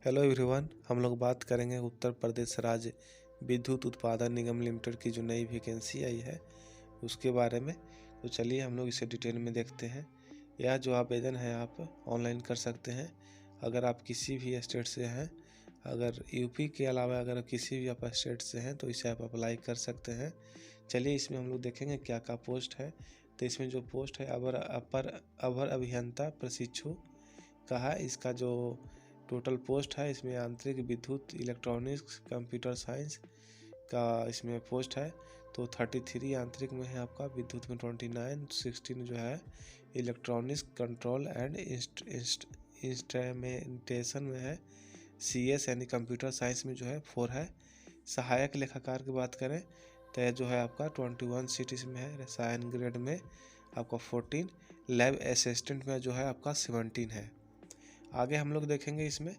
Hello everyone, हम लोग बात करेंगे उत्तर प्रदेश राज्य विद्युत उत्पादन निगम लिमिटेड की जो नई वैकेंसी आई है उसके बारे में। तो चलिए हम लोग इसे डिटेल में देखते हैं। यह जो आवेदन है आप ऑनलाइन कर सकते हैं। अगर आप किसी भी स्टेट से हैं, अगर यूपी के अलावा अगर किसी भी आप स्टेट से हैं तो इसे आप अप्लाई कर सकते हैं। चलिए इसमें हम लोग देखेंगे क्या क्या पोस्ट है। तो इसमें जो पोस्ट है अवर अभियंता प्रशिक्षु का है। इसका जो टोटल पोस्ट है इसमें आंतरिक विद्युत इलेक्ट्रॉनिक्स कंप्यूटर साइंस का इसमें पोस्ट है। तो 33 आंतरिक में है आपका, विद्युत में 29, 16 जो है इलेक्ट्रॉनिक्स कंट्रोल एंड इंस्ट्रूमेंटेशन में है। CS यानी कंप्यूटर साइंस में जो है 4 है। सहायक लेखाकार की बात करें तो यह जो है आपका 21 सीट में है। रसायन ग्रेड में आपका 14, लैब असिस्टेंट में जो है आपका 17 है। आगे हम लोग देखेंगे इसमें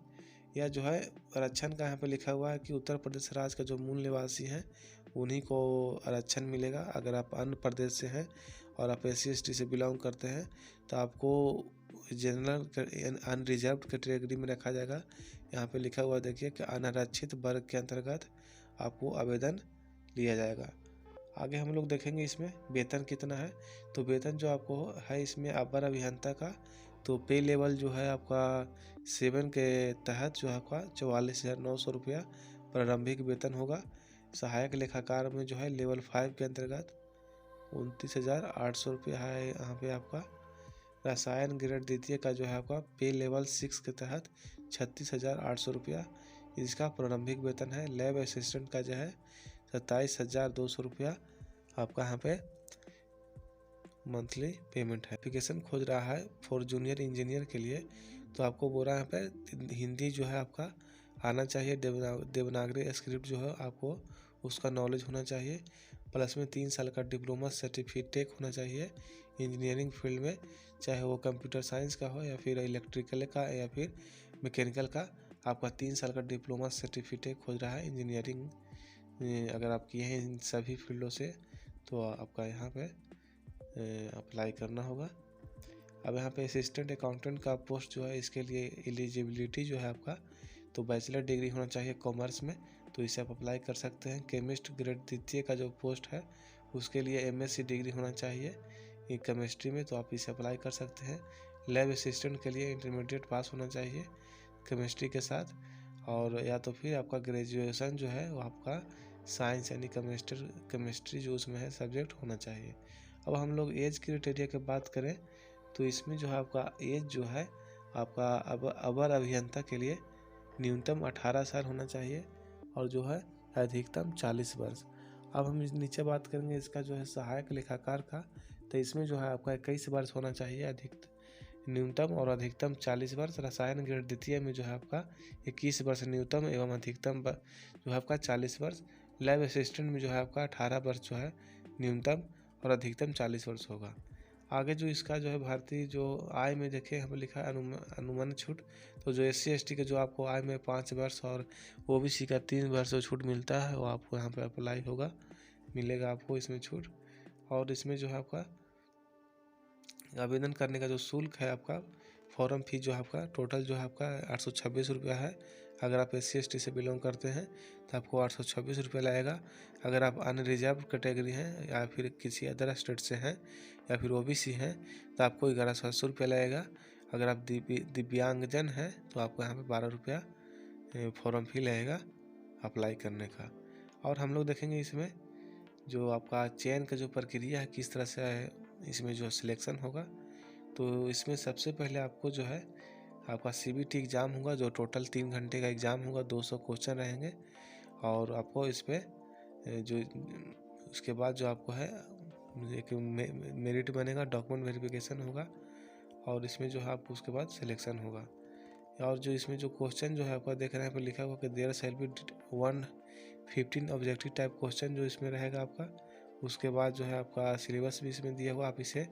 यह जो है आरक्षण का यहाँ पे लिखा हुआ है कि उत्तर प्रदेश राज्य का जो मूल निवासी हैं उन्हीं को आरक्षण मिलेगा। अगर आप अन्य प्रदेश से हैं और आप SC/ST से बिलोंग करते हैं तो आपको जनरल अनरिजर्व कैटेगरी में रखा जाएगा। यहाँ पे लिखा हुआ देखिए कि अनारक्षित वर्ग के अंतर्गत आपको आवेदन लिया जाएगा। आगे हम लोग देखेंगे इसमें वेतन कितना है। तो वेतन जो आपको है इसमें अवर अभियंता का तो पे लेवल जो है आपका 7 के तहत जो है आपका 44,900 रुपया प्रारंभिक वेतन होगा। सहायक लेखाकार में जो है लेवल 5 के अंतर्गत 29,800 रुपया है यहाँ पे आपका। रसायन ग्रेड द्वितीय का जो है आपका पे लेवल 6 के तहत 36,800 रुपया इसका प्रारंभिक वेतन है। लैब असिस्टेंट का जो है 27,200 रुपया आपका यहाँ पे मंथली पेमेंट है। एप्लीकेशन खोज रहा है फॉर जूनियर इंजीनियर के लिए। तो आपको बोल रहा है यहाँ पे हिंदी जो है आपका आना चाहिए। देवनागरी स्क्रिप्ट जो है आपको उसका नॉलेज होना चाहिए। प्लस में 3 साल का डिप्लोमा सर्टिफिकेट होना चाहिए इंजीनियरिंग फील्ड में, चाहे वो कंप्यूटर साइंस का हो या फिर इलेक्ट्रिकल का या फिर मैकेनिकल का। आपका 3 साल का डिप्लोमा सर्टिफिकेट खोज रहा है इंजीनियरिंग अगर आप किए हैं इन सभी फील्डों से तो आपका यहाँ पे अप्लाई करना होगा। अब यहाँ पे असिस्टेंट अकाउंटेंट का पोस्ट जो है इसके लिए एलिजिबिलिटी जो है आपका तो बैचलर डिग्री होना चाहिए कॉमर्स में, तो इसे आप अप्लाई कर सकते हैं। केमिस्ट ग्रेड द्वितीय का जो पोस्ट है उसके लिए MSc डिग्री होना चाहिए केमिस्ट्री में, तो आप इसे अप्लाई कर सकते हैं। लैब असिस्टेंट के लिए इंटरमीडिएट पास होना चाहिए केमिस्ट्री के साथ, और या तो फिर आपका ग्रेजुएशन जो है वो आपका साइंस यानी केमिस्ट्री जो उसमें है सब्जेक्ट होना चाहिए। अब हम लोग एज क्राइटेरिया की बात करें तो इसमें जो है आपका एज जो है आपका अवर अभियंता के लिए न्यूनतम 18 साल होना चाहिए और जो है अधिकतम 40 वर्ष। अब हम नीचे बात करेंगे इसका जो है सहायक लेखाकार का, तो इसमें जो है आपका 21 वर्ष होना चाहिए न्यूनतम और अधिकतम 40 वर्ष। रसायन ग्रेड द्वितीय में जो है आपका 21 वर्ष न्यूनतम एवं अधिकतम जो है आपका 40 वर्ष। लैब असिस्टेंट में जो है आपका 18 वर्ष जो है न्यूनतम और अधिकतम 40 वर्ष होगा। आगे जो इसका जो है भारतीय जो आय में देखें हमें लिखा है अनुमान छूट। तो जो SC/ST के जो आपको आय में 5 वर्ष और OBC का 3 वर्ष जो छूट मिलता है वो आपको यहाँ पे अप्लाई होगा, मिलेगा आपको इसमें छूट। और इसमें जो है आपका आवेदन करने का जो शुल्क है आपका फॉर्म फीस जो है आपका टोटल जो है आपका 826 रुपया है। अगर आप SC/ST से बिलोंग करते हैं तो आपको 826 रुपया लगेगा। अगर आप अनरिजर्व कैटेगरी हैं या फिर किसी अदर स्टेट से हैं या फिर OBC हैं तो आपको 1180 रुपया लगेगा। अगर आप दिव्यांगजन हैं तो आपको यहाँ पे 12 रुपया फॉर्म फी लगेगा अप्लाई करने का। और हम लोग देखेंगे इसमें जो आपका चयन का जो प्रक्रिया है किस तरह से है, इसमें जो सिलेक्शन होगा। तो इसमें सबसे पहले आपको जो है आपका CBT एग्ज़ाम होगा जो टोटल 3 घंटे का एग्ज़ाम होगा, 200 क्वेश्चन रहेंगे। और आपको इस पर जो उसके बाद जो आपको है एक मेरिट बनेगा, डॉक्यूमेंट वेरिफिकेशन होगा और इसमें जो है आपको उसके बाद सिलेक्शन होगा। और जो इसमें जो क्वेश्चन जो है आपका देख रहे हैं पर लिखा हुआ कि there shall be 115 objective type question जो इसमें रहेगा आपका। उसके बाद जो है आपका सिलेबस भी इसमें दिया हुआ, आप इसे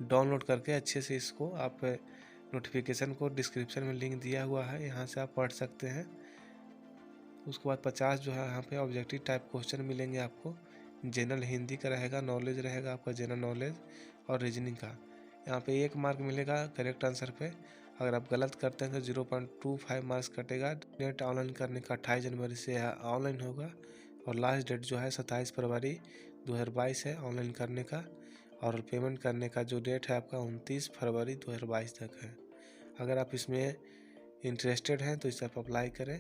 डाउनलोड करके अच्छे से इसको आप नोटिफिकेशन को डिस्क्रिप्शन में लिंक दिया हुआ है, यहाँ से आप पढ़ सकते हैं। उसके बाद 50 जो है यहाँ पे ऑब्जेक्टिव टाइप क्वेश्चन मिलेंगे आपको। जनरल हिंदी का रहेगा, नॉलेज रहेगा आपका जनरल नॉलेज और रीजनिंग का। यहाँ पे 1 मार्क मिलेगा करेक्ट आंसर पे। अगर आप गलत करते हैं तो 0.25 मार्क्स कटेगा। नेट ऑनलाइन करने का 28 जनवरी से ऑनलाइन होगा और लास्ट डेट जो है 27 फरवरी 2022 है ऑनलाइन करने का। और पेमेंट करने का जो डेट है आपका 29 फरवरी 2022 तक है। अगर आप इसमें इंटरेस्टेड हैं तो इसे आप अप्लाई करें।